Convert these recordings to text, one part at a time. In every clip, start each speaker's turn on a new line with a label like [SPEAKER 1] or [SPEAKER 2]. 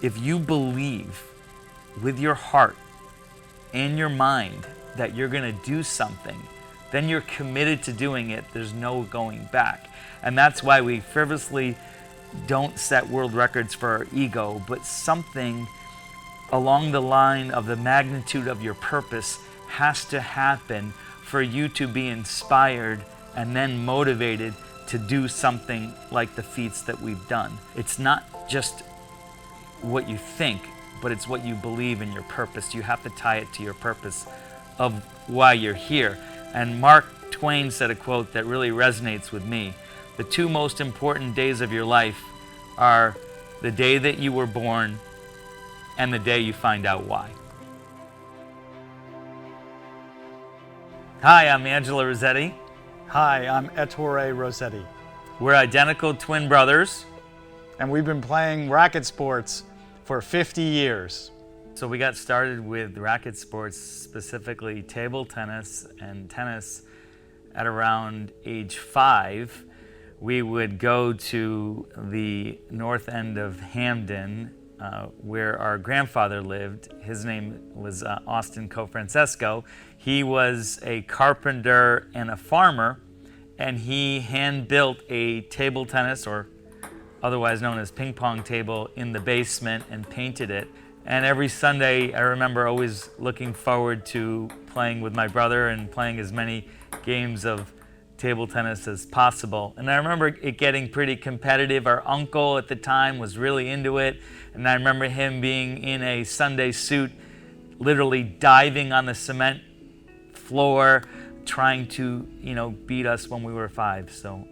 [SPEAKER 1] If you believe with your heart and your mind that you're going to do something, then you're committed to doing it. There's no going back. And that's why we frivolously don't set world records for our ego, but something along the line of the magnitude of your purpose has to happen for you to be inspired and then motivated to do something like the feats that we've done. It's not just what you think, but it's what you believe in your purpose. You have to tie it to your purpose of why you're here. And Mark Twain said a quote that really resonates with me. The two most important days of your life are the day that you were born and the day you find out why. Hi, I'm Angelo Rossetti.
[SPEAKER 2] Hi, I'm Ettore Rossetti.
[SPEAKER 1] We're identical twin brothers.
[SPEAKER 2] And we've been playing racket sports for 50 years.
[SPEAKER 1] So we got started with racket sports, specifically table tennis and tennis at around age 5. We would go to the north end of Hamden, where our grandfather lived. His name was Austin Cofrancesco. He was a carpenter and a farmer, and he hand-built a table tennis, or otherwise known as ping pong table, in the basement and painted it. And every Sunday, I remember always looking forward to playing with my brother and playing as many games of table tennis as possible. And I remember it getting pretty competitive. Our uncle at the time was really into it. And I remember him being in a Sunday suit, literally diving on the cement floor, trying to, beat us when we were 5. So.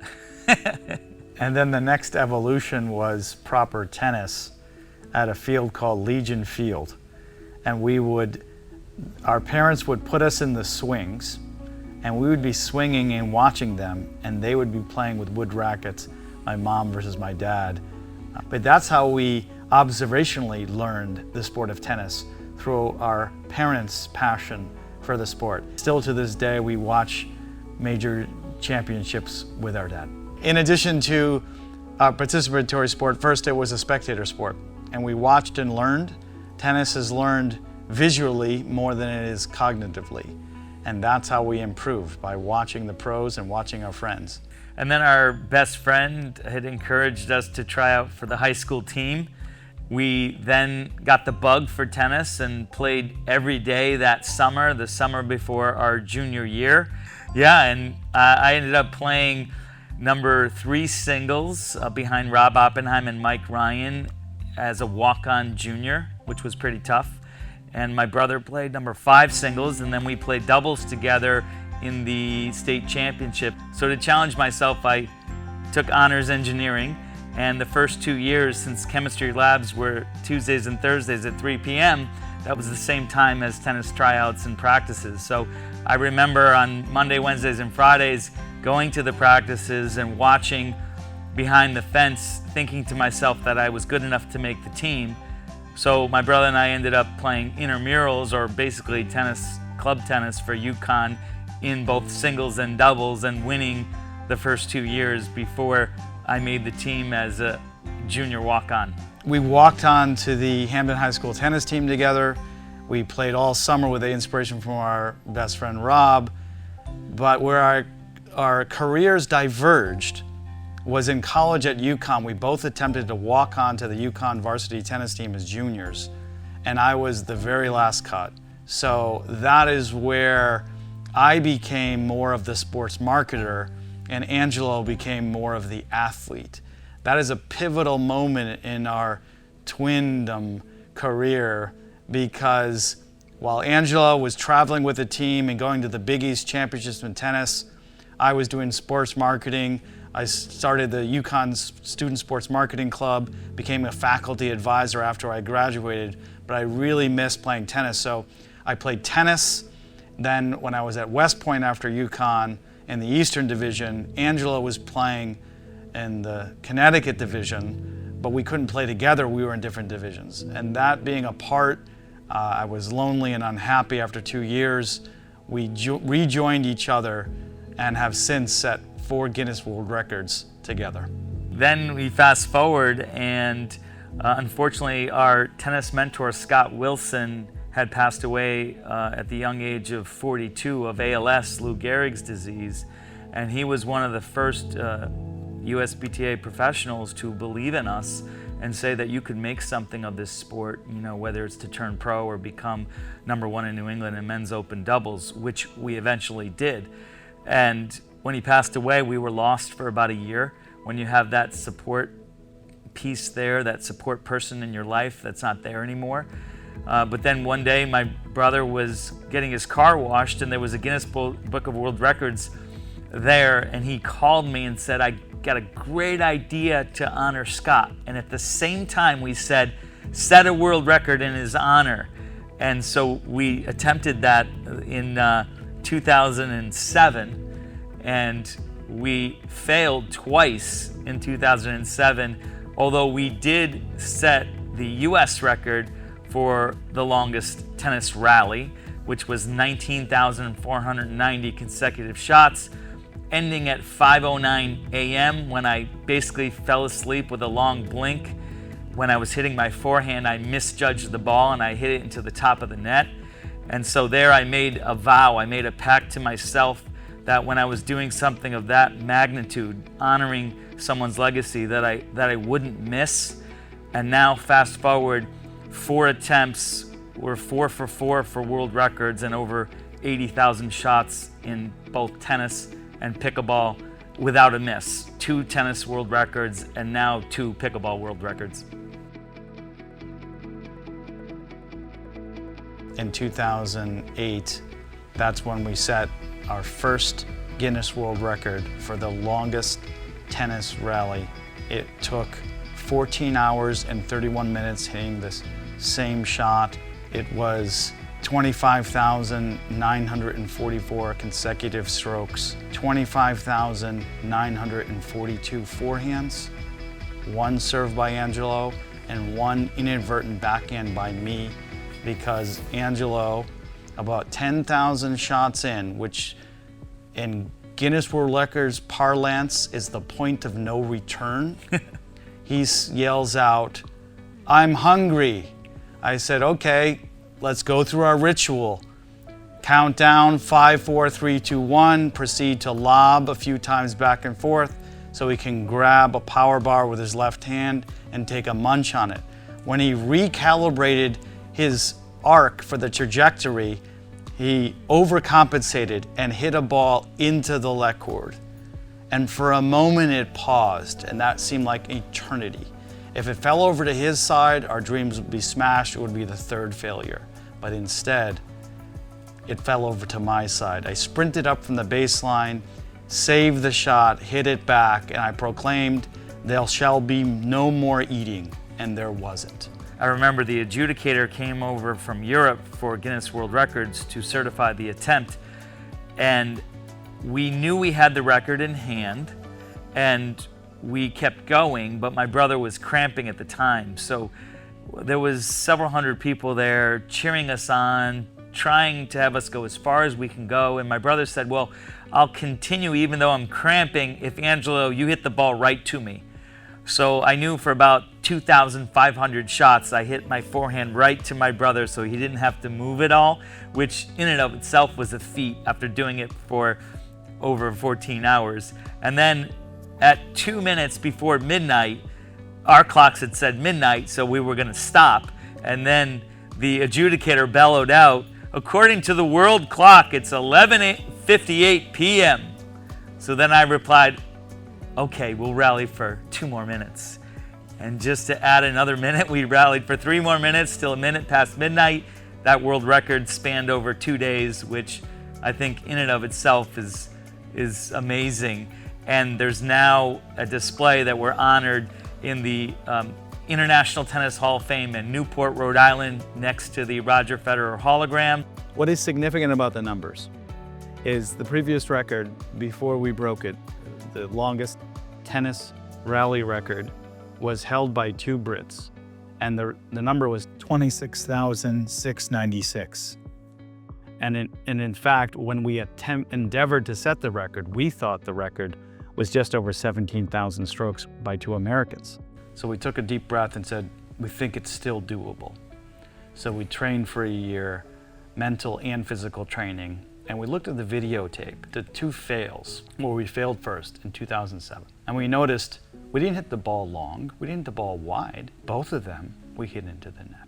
[SPEAKER 2] And then the next evolution was proper tennis at a field called Legion Field. And our parents would put us in the swings, and we would be swinging and watching them, and they would be playing with wood rackets, my mom versus my dad. But that's how we observationally learned the sport of tennis, through our parents' passion for the sport. Still to this day, we watch major championships with our dad. In addition to our participatory sport, first it was a spectator sport, and we watched and learned. Tennis is learned visually more than it is cognitively, and that's how we improved, by watching the pros and watching our friends.
[SPEAKER 1] And then our best friend had encouraged us to try out for the high school team. We then got the bug for tennis and played every day that summer, the summer before our junior year. Yeah, and I ended up playing number 3 singles behind Rob Oppenheim and Mike Ryan as a walk-on junior, which was pretty tough. And my brother played number 5 singles, and then we played doubles together in the state championship. So to challenge myself, I took honors engineering, and the first 2 years, since chemistry labs were Tuesdays and Thursdays at 3 p.m., that was the same time as tennis tryouts and practices. So I remember on Monday, Wednesdays, and Fridays going to the practices and watching behind the fence, thinking to myself that I was good enough to make the team. So my brother and I ended up playing intramurals, or basically club tennis for UConn, in both singles and doubles, and winning the first 2 years before I made the team as a junior walk-on.
[SPEAKER 2] We walked on to the Hamden High School tennis team together. We played all summer with the inspiration from our best friend Rob. But where our careers diverged was in college at UConn. We both attempted to walk on to the UConn varsity tennis team as juniors, and I was the very last cut. So that is where I became more of the sports marketer, and Angelo became more of the athlete. That is a pivotal moment in our twindom career, because while Angelo was traveling with the team and going to the Big East Championships in tennis, I was doing sports marketing. I started the UConn Student Sports Marketing Club, became a faculty advisor after I graduated, but I really missed playing tennis. So I played tennis. Then when I was at West Point after UConn in the Eastern Division, Angelo was playing in the Connecticut Division, but we couldn't play together. We were in different divisions. And that being apart, I was lonely and unhappy after 2 years. We rejoined each other and have since set 4 Guinness World Records together.
[SPEAKER 1] Then we fast forward, and Unfortunately, our tennis mentor, Scott Wilson, had passed away at the young age of 42 of ALS, Lou Gehrig's disease, and he was one of the first USBTA professionals to believe in us and say that you could make something of this sport, you know, whether it's to turn pro or become #1 in New England in men's open doubles, which we eventually did. And when he passed away, we were lost for about a year. When you have that support piece there, that support person in your life that's not there anymore. But then one day my brother was getting his car washed and there was a Guinness Book of World Records there, and he called me and said, I got a great idea to honor Scott. And at the same time we said, set a world record in his honor. And so we attempted that in 2007, and we failed twice in 2007, although we did set the US record for the longest tennis rally, which was 19,490 consecutive shots, ending at 5:09 a.m. when I basically fell asleep with a long blink. When I was hitting my forehand, I misjudged the ball and I hit it into the top of the net. And so there I made a vow, I made a pact to myself that when I was doing something of that magnitude, honoring someone's legacy, that I wouldn't miss. And now fast forward, 4 attempts, we're 4 for 4 for world records and over 80,000 shots in both tennis and pickleball without a miss. 2 tennis world records and now 2 pickleball world records.
[SPEAKER 2] In 2008, that's when we set our first Guinness World Record for the longest tennis rally. It took 14 hours and 31 minutes hitting this same shot. It was 25,944 consecutive strokes, 25,942 forehands, 1 serve by Angelo, and 1 inadvertent backhand by me, because Angelo, about 10,000 shots in, which in Guinness World Records parlance is the point of no return, he yells out, "I'm hungry." I said, okay, let's go through our ritual. Count down, 5, 4, 3, 2, 1, proceed to lob a few times back and forth so he can grab a power bar with his left hand and take a munch on it. When he recalibrated his arc for the trajectory, he overcompensated and hit a ball into the let cord. And for a moment it paused, and that seemed like eternity. If it fell over to his side, our dreams would be smashed. It would be the 3rd failure. But instead, it fell over to my side. I sprinted up from the baseline, saved the shot, hit it back, and I proclaimed, "There shall be no more eating," and there wasn't.
[SPEAKER 1] I remember the adjudicator came over from Europe for Guinness World Records to certify the attempt, and we knew we had the record in hand, and we kept going, but my brother was cramping at the time. So there was several hundred people there cheering us on, trying to have us go as far as we can go. And my brother said, well, I'll continue even though I'm cramping if, Angelo, you hit the ball right to me. So I knew for about 2,500 shots, I hit my forehand right to my brother so he didn't have to move at all, which in and of itself was a feat after doing it for over 14 hours. And then at 2 minutes before midnight, our clocks had said midnight, so we were going to stop. And then the adjudicator bellowed out, according to the world clock, it's 11:58 p.m. So then I replied, okay, we'll rally for 2 more minutes. And just to add another minute, we rallied for 3 more minutes till a minute past midnight. That world record spanned over 2 days, which I think in and of itself is amazing. And there's now a display that we're honored in the International Tennis Hall of Fame in Newport, Rhode Island, next to the Roger Federer hologram.
[SPEAKER 2] What is significant about the numbers is the previous record, before we broke it, the longest tennis rally record, was held by 2 Brits, and the number was 26,696. And in fact, when we endeavored to set the record, we thought the record was just over 17,000 strokes by 2 Americans. So we took a deep breath and said, we think it's still doable. So we trained for a year, mental and physical training, and we looked at the videotape, the 2 fails, where we failed first in 2007. And we noticed we didn't hit the ball long, we didn't hit the ball wide. Both of them, we hit into the net.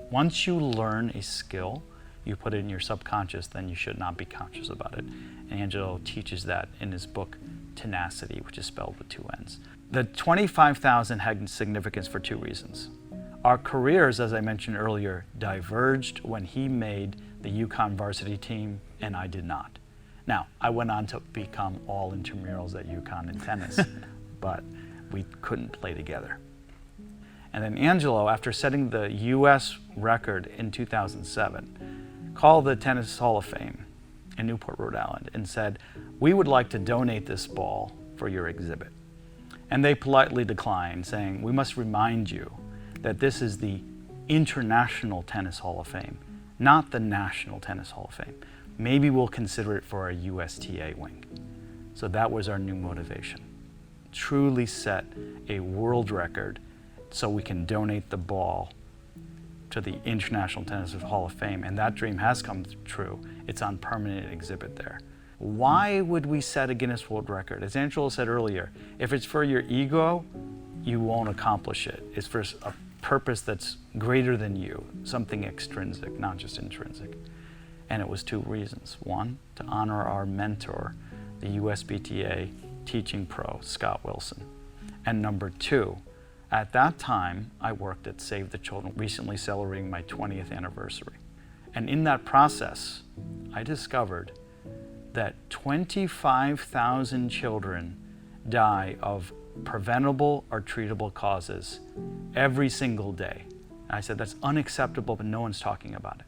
[SPEAKER 2] Once you learn a skill, you put it in your subconscious, then you should not be conscious about it. And Angelo teaches that in his book, Tenacity, which is spelled with 2 N's. The 25,000 had significance for 2 reasons. Our careers, as I mentioned earlier, diverged when he made the UConn varsity team and I did not. Now, I went on to become all intramurals at UConn in tennis, but we couldn't play together. And then Angelo, after setting the US record in 2007, called the Tennis Hall of Fame in Newport, Rhode Island, and said, "We would like to donate this ball for your exhibit." And they politely declined, saying, "We must remind you that this is the International Tennis Hall of Fame, not the National Tennis Hall of Fame. Maybe we'll consider it for our USTA wing." So that was our new motivation. Truly set a world record so we can donate the ball to the International Tennis Hall of Fame, and that dream has come true. It's on permanent exhibit there. Why would we set a Guinness World Record? As Angelo said earlier, if it's for your ego, you won't accomplish it. It's for a purpose that's greater than you, something extrinsic, not just intrinsic. And it was 2 reasons. 1, to honor our mentor, the USBTA teaching pro, Scott Wilson. And number 2, at that time, I worked at Save the Children, recently celebrating my 20th anniversary. And in that process, I discovered that 25,000 children die of preventable or treatable causes every single day. And I said, that's unacceptable, but no one's talking about it.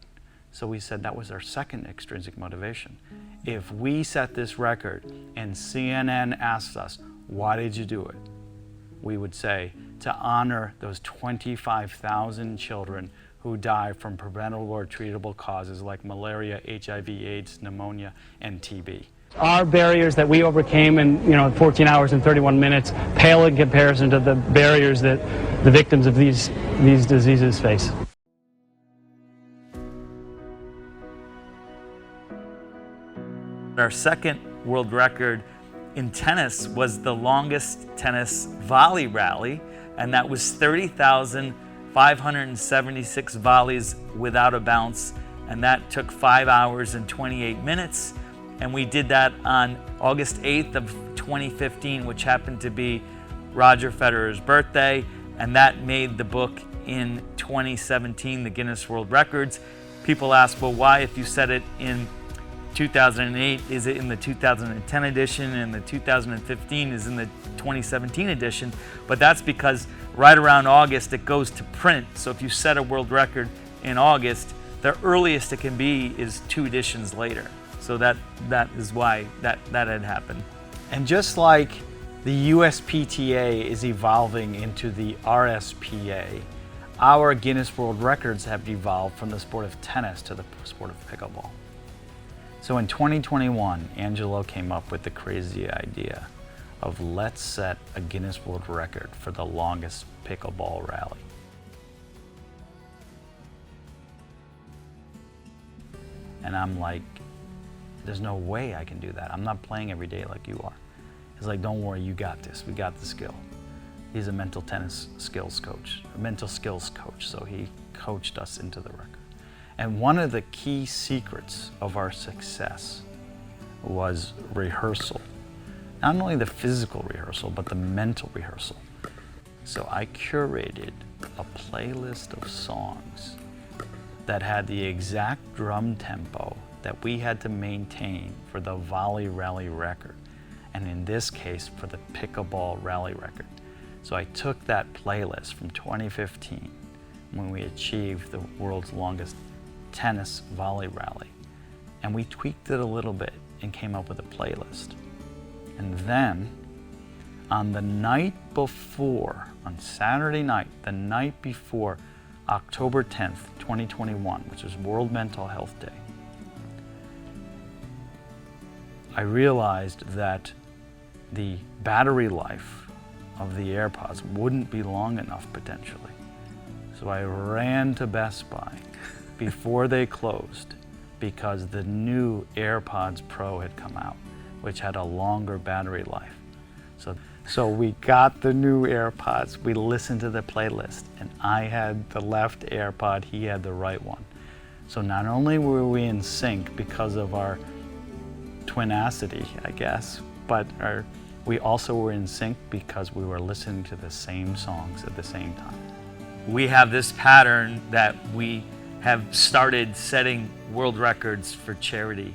[SPEAKER 2] So we said that was our second extrinsic motivation. If we set this record and CNN asks us, why did you do it? We would say, to honor those 25,000 children who die from preventable or treatable causes like malaria, HIV, AIDS, pneumonia, and TB.
[SPEAKER 3] Our barriers that we overcame in 14 hours and 31 minutes pale in comparison to the barriers that the victims of these diseases face.
[SPEAKER 1] Our second world record in tennis was the longest tennis volley rally, and that was 30,576 volleys without a bounce, and that took 5 hours and 28 minutes. And we did that on August 8th of 2015, which happened to be Roger Federer's birthday, and that made the book in 2017, the Guinness World Records. People ask, well, why, if you set it in 2008, is it in the 2010 edition, and the 2015 is in the 2017 edition? But that's because right around August it goes to print. So if you set a world record in August, the earliest it can be is 2 editions later. So that is why that had happened.
[SPEAKER 2] And just like the USPTA is evolving into the RSPA, our Guinness World Records have evolved from the sport of tennis to the sport of pickleball. So in 2021, Angelo came up with the crazy idea of let's set a Guinness World Record for the longest pickleball rally. And I'm like, there's no way I can do that. I'm not playing every day like you are. He's like, don't worry, you got this. We got the skill. He's a mental tennis skills coach, a mental skills coach, so he coached us into the record. And one of the key secrets of our success was rehearsal. Not only the physical rehearsal, but the mental rehearsal. So I curated a playlist of songs that had the exact drum tempo that we had to maintain for the volley rally record, and in this case for the pickleball rally record. So I took that playlist from 2015 when we achieved the world's longest tennis volley rally, and we tweaked it a little bit and came up with a playlist. And then on the night before, on Saturday night, the night before October 10th, 2021, which is World Mental Health Day, I realized that the battery life of the AirPods wouldn't be long enough potentially. So I ran to Best Buy before they closed because the new AirPods Pro had come out, which had a longer battery life. So we got the new AirPods, we listened to the playlist, and I had the left AirPod, he had the right one. So not only were we in sync because of our twinacity, I guess, but we also were in sync because we were listening to the same songs at the same time.
[SPEAKER 1] We have this pattern that we have started setting world records for charity,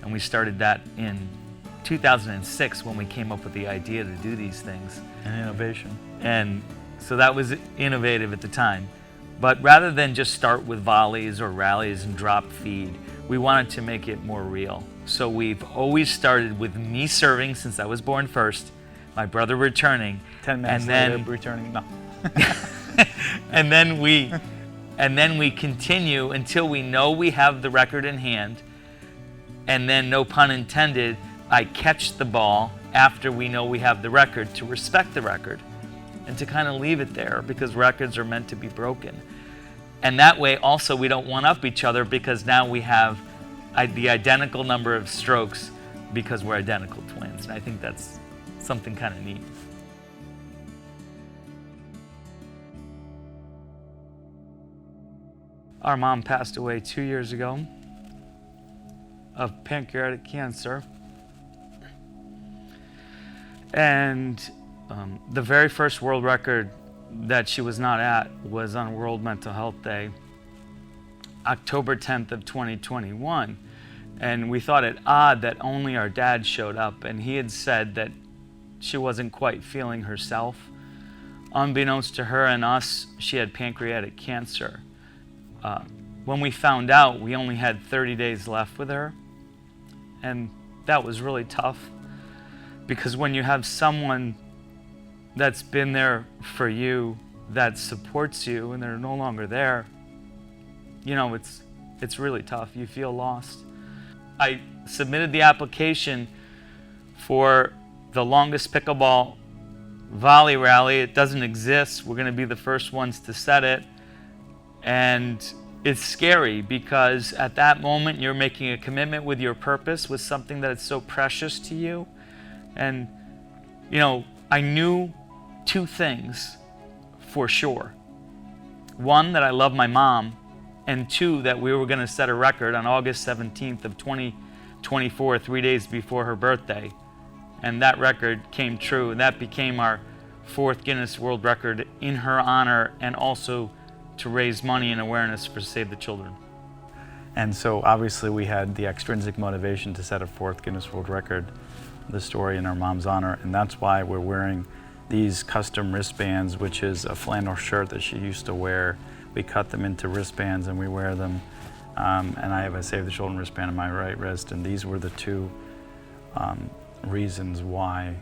[SPEAKER 1] and we started that in 2006 when we came up with the idea to do these things.
[SPEAKER 2] An innovation.
[SPEAKER 1] And so that was innovative at the time. But rather than just start with volleys or rallies and drop feed, we wanted to make it more real. So we've always started with me serving since I was born first, my brother returning,
[SPEAKER 2] 10 minutes later, returning, no.
[SPEAKER 1] and then we continue until we know we have the record in hand, and then, no pun intended, I catch the ball after we know we have the record to respect the record and to kind of leave it there because records are meant to be broken. And that way also we don't one-up each other because now we have the identical number of strokes because we're identical twins. And I think that's something kind of neat. Our mom passed away 2 years ago of pancreatic cancer. And the very first world record that she was not at was on World Mental Health Day, October 10th of 2021. And we thought it odd that only our dad showed up, and he had said that she wasn't quite feeling herself. Unbeknownst to her and us, she had pancreatic cancer. When we found out, we only had 30 days left with her, and that was really tough. Because when you have someone that's been there for you, that supports you, and they're no longer there, you know, it's really tough. You feel lost. I submitted the application for the longest pickleball volley rally. It doesn't exist. We're going to be the first ones to set it. And it's scary because at that moment you're making a commitment with your purpose, with something that is so precious to you. And, you know, I knew two things for sure. One, that I love my mom, and two, that we were going to set a record on August 17th of 2024, 3 days before her birthday. And that record came true, and that became our fourth Guinness World Record in her honor, and also to raise money and awareness for Save the Children.
[SPEAKER 2] And so obviously we had the extrinsic motivation to set a fourth Guinness World Record, the story in our mom's honor, and that's why we're wearing these custom wristbands, which is a flannel shirt that she used to wear. We cut them into wristbands and we wear them. And I have a Save the Children wristband on my right wrist, and these were the two reasons why.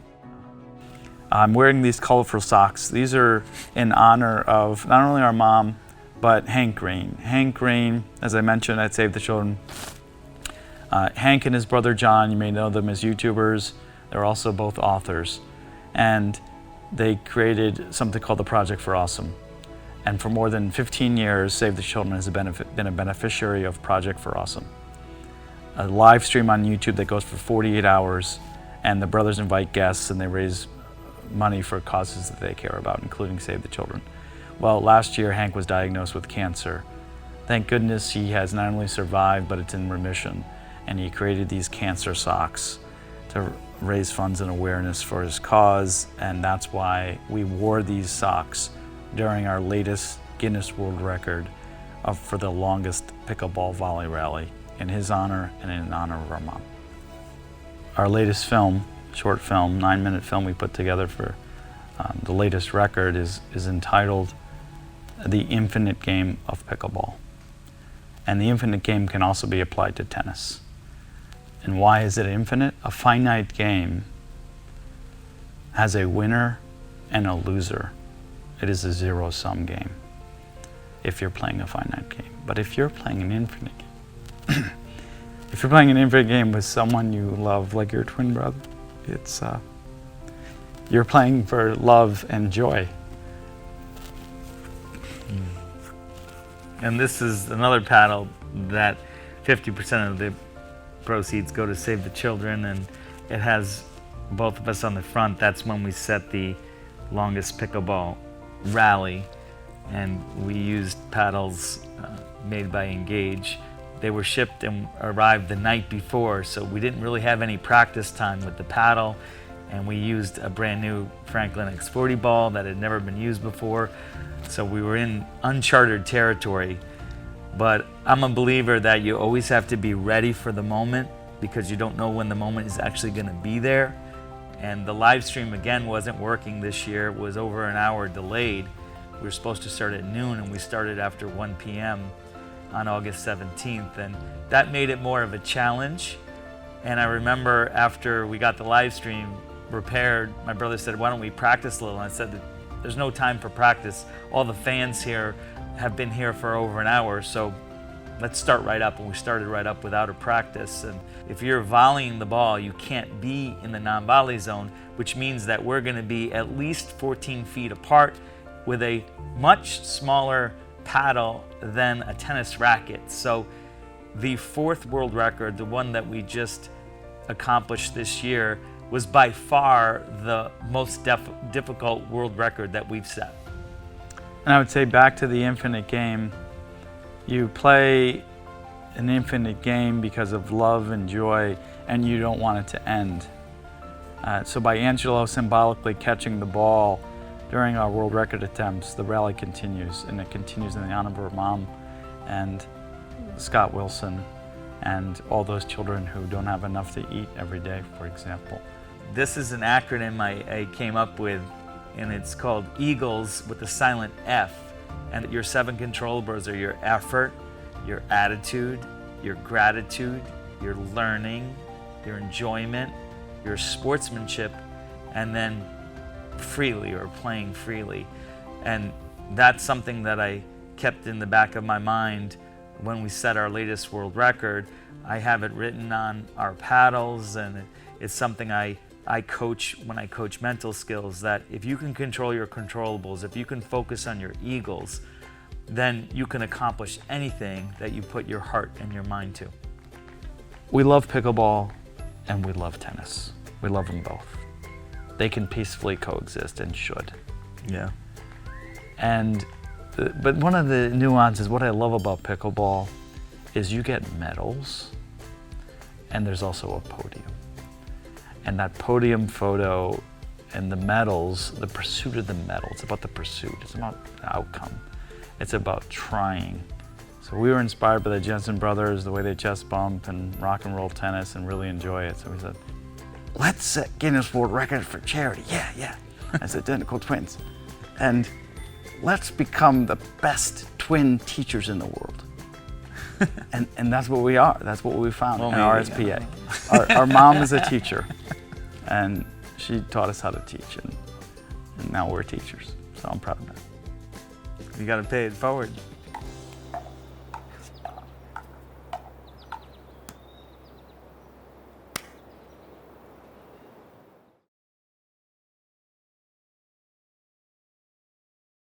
[SPEAKER 2] I'm wearing these colorful socks. These are in honor of not only our mom, but Hank Green. Hank Green, as I mentioned, at Save the Children. Hank and his brother John, you may know them as YouTubers. They're also both authors. And they created something called the Project for Awesome. And for more than 15 years, Save the Children has been a beneficiary of Project for Awesome. A live stream on YouTube that goes for 48 hours, and the brothers invite guests and they raise money for causes that they care about, including Save the Children. Well, last year Hank was diagnosed with cancer. Thank goodness he has not only survived, but it's in remission. And he created these cancer socks to raise funds and awareness for his cause, and that's why we wore these socks during our latest Guinness World Record for the longest pickleball volley rally, in his honor and in honor of our mom. Our latest film, short film, 9-minute film we put together for the latest record is entitled The Infinite Game of Pickleball. And the infinite game can also be applied to tennis. And why is it infinite? A finite game has a winner and a loser. It is a zero-sum game if you're playing a finite game. But if you're playing an infinite game, if you're playing an infinite game with someone you love, like your twin brother, it's you're playing for love and joy.
[SPEAKER 1] And this is another paddle that 50% of the proceeds go to Save the Children, and it has both of us on the front. That's when we set the longest pickleball rally, and we used paddles made by Engage. They were shipped and arrived the night before, so we didn't really have any practice time with the paddle, and we used a brand new Franklin X40 ball that had never been used before, so we were in uncharted territory. But I'm a believer that you always have to be ready for the moment, because you don't know when the moment is actually going to be there. And the live stream again wasn't working this year. It was over an hour delayed. We were supposed to start at noon, and we started after 1 p.m. on August 17th, and that made it more of a challenge. And I remember after we got the live stream repaired, my brother said, "Why don't we practice a little?" And I said, "There's no time for practice. All the fans here have been here for over an hour, so let's start right up." And we started right up without a practice. And if you're volleying the ball, you can't be in the non-volley zone, which means that we're going to be at least 14 feet apart with a much smaller paddle than a tennis racket. So the 4th world record, the one that we just accomplished this year, was by far the most difficult world record that we've set.
[SPEAKER 2] And I would say, back to the infinite game, you play an infinite game because of love and joy, and you don't want it to end. So by Angelo symbolically catching the ball during our world record attempts, the rally continues, and it continues in the honor of her mom and Scott Wilson and all those children who don't have enough to eat every day, for example.
[SPEAKER 1] This is an acronym I came up with, and it's called EAGLES with a silent F. And your 7 controllables are your effort, your attitude, your gratitude, your learning, your enjoyment, your sportsmanship, and then freely, or playing freely. And that's something that I kept in the back of my mind when we set our latest world record. I have it written on our paddles, and it's something I coach when I coach mental skills, that if you can control your controllables, if you can focus on your eagles, then you can accomplish anything that you put your heart and your mind to.
[SPEAKER 2] We love pickleball and we love tennis. We love them both. They can peacefully coexist, and should.
[SPEAKER 1] Yeah.
[SPEAKER 2] And but one of the nuances, what I love about pickleball, is you get medals, and there's also a podium. And that podium photo and the medals, the pursuit of the medal, it's about the pursuit, it's about the outcome. It's about trying. So we were inspired by the Jensen brothers, the way they chest bump and rock and roll tennis, and really enjoy it. So we said, let's set Guinness World Records for charity. Yeah. As identical twins. And let's become the best twin teachers in the world. And that's what we are. That's what we found in RSPA. Our mom is a teacher, and she taught us how to teach, and now we're teachers. So I'm proud of that.
[SPEAKER 1] You got to pay it forward.